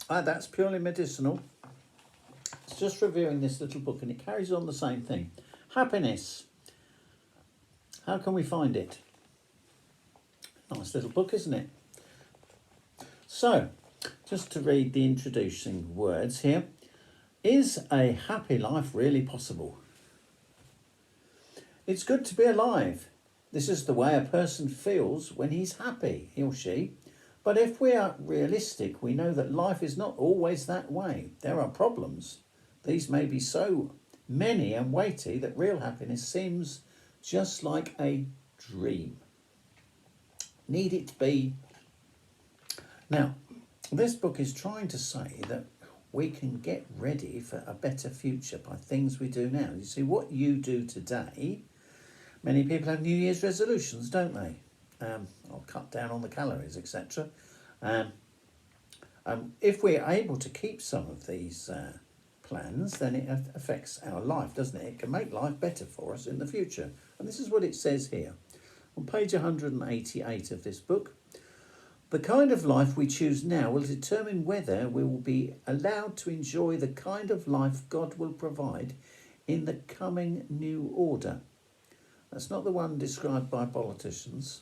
That's purely medicinal. It's just reviewing this little book and it carries on the same thing. Happiness. How can we find it? Nice little book, isn't it? So, just to read the introducing words here. Is a happy life really possible? It's good to be alive. This is the way a person feels when he's happy, he or she. But if we are realistic, we know that life is not always that way. There are problems. These may be so many and weighty that real happiness seems just like a dream. Need it to be? Now, this book is trying to say that we can get ready for a better future by things we do now. You see, what you do today, many people have New Year's resolutions, don't they? I'll cut down on the calories, etc. If we're able to keep some of these plans, then it affects our life, doesn't it? It can make life better for us in the future. And this is what it says here. On page 188 of this book, the kind of life we choose now will determine whether we will be allowed to enjoy the kind of life God will provide in the coming new order. That's not the one described by politicians,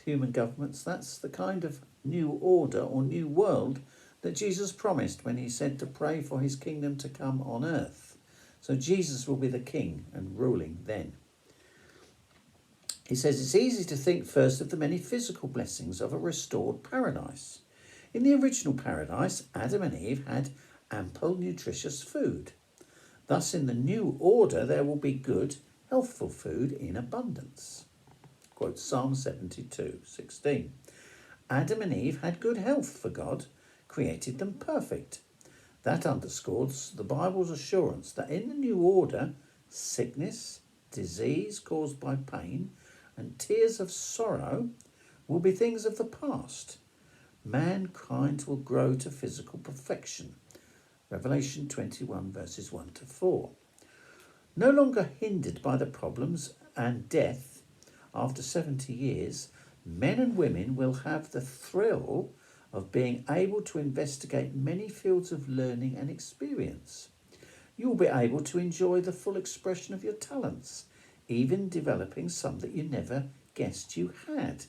human governments. That's the kind of new order or new world that Jesus promised when he said to pray for his kingdom to come on earth. So Jesus will be the king and ruling then. He says it's easy to think first of the many physical blessings of a restored paradise. In the original paradise, Adam and Eve had ample, nutritious food. Thus, in the new order, there will be good, healthful food in abundance. Quote Psalm 72:16. Adam and Eve had good health, for God created them perfect. That underscores the Bible's assurance that in the new order, sickness, disease caused by pain, and tears of sorrow will be things of the past. Mankind will grow to physical perfection. Revelation 21 verses 1 to 4. No longer hindered by the problems and death after 70 years, men and women will have the thrill of being able to investigate many fields of learning and experience. You will be able to enjoy the full expression of your talents, even developing some that you never guessed you had.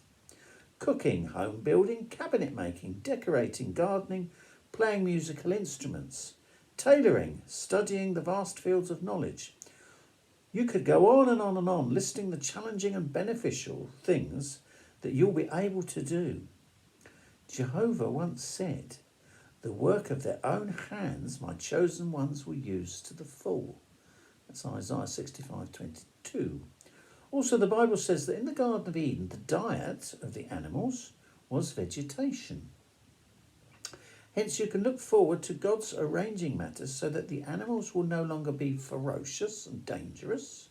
Cooking, home building, cabinet making, decorating, gardening, playing musical instruments, tailoring, studying the vast fields of knowledge. You could go on and on and on, listing the challenging and beneficial things that you'll be able to do. Jehovah once said, "The work of their own hands my chosen ones will use to the full." That's Isaiah 65:22. Also, the Bible says that in the Garden of Eden, the diet of the animals was vegetation. Hence, you can look forward to God's arranging matters so that the animals will no longer be ferocious and dangerous.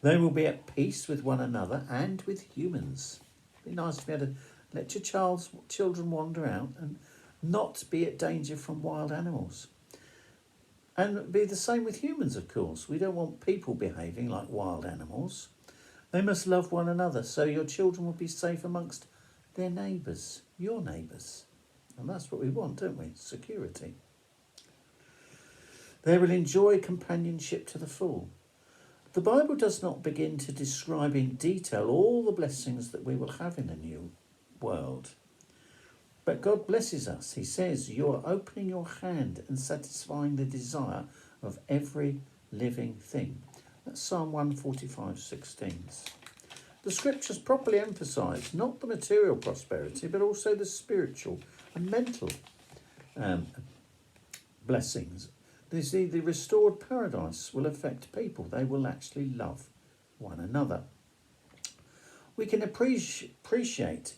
They will be at peace with one another and with humans. It'd be nice if you had to let your children wander out and not be at danger from wild animals. And be the same with humans, of course. We don't want people behaving like wild animals. They must love one another, so your children will be safe amongst their neighbours, your neighbours. And that's what we want, don't we? Security. They will enjoy companionship to the full. The Bible does not begin to describe in detail all the blessings that we will have in the new world. But God blesses us. He says, "You are opening your hand and satisfying the desire of every living thing." That's Psalm 145:16. The scriptures properly emphasise not the material prosperity, but also the spiritual and mental blessings. You see, the restored paradise will affect people. They will actually love one another. We can appreciate,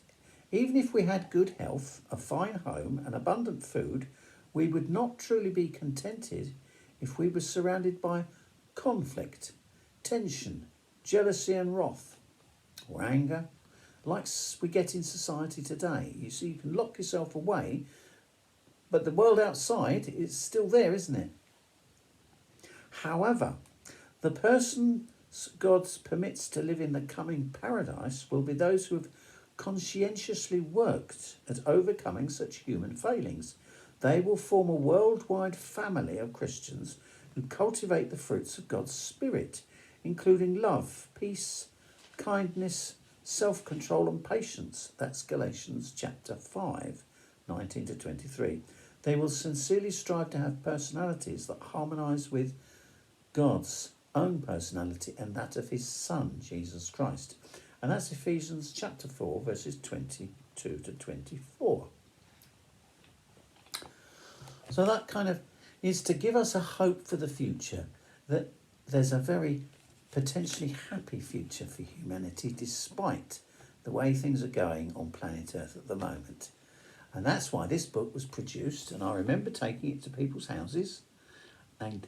even if we had good health, a fine home and abundant food, we would not truly be contented if we were surrounded by conflict, tension, jealousy and wrath, or anger, like we get in society today. You see, you can lock yourself away, but the world outside is still there, isn't it? However, the person God permits to live in the coming paradise will be those who have conscientiously worked at overcoming such human failings. They will form a worldwide family of Christians who cultivate the fruits of God's Spirit, including love, peace, kindness, self-control and patience. That's Galatians chapter 5, 19 to 23. They will sincerely strive to have personalities that harmonise with God's own personality and that of his Son, Jesus Christ. And that's Ephesians chapter 4, verses 22 to 24. So that kind of is to give us a hope for the future, that there's a very potentially happy future for humanity despite the way things are going on planet Earth at the moment. And that's why this book was produced, and I remember taking it to people's houses and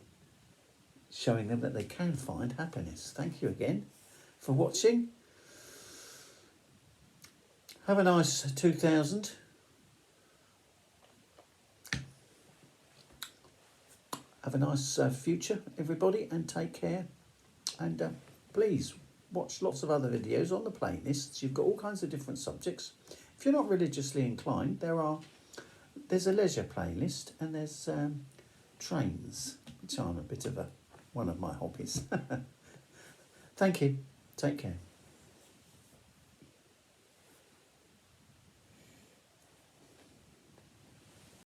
showing them that they can find happiness. Thank you again for watching. Have a nice 2000. Have a nice future, everybody, and take care. And please watch lots of other videos on the playlists. You've got all kinds of different subjects. If you're not religiously inclined, there's a leisure playlist and there's trains, which I'm a bit of one of my hobbies. Thank you. Take care.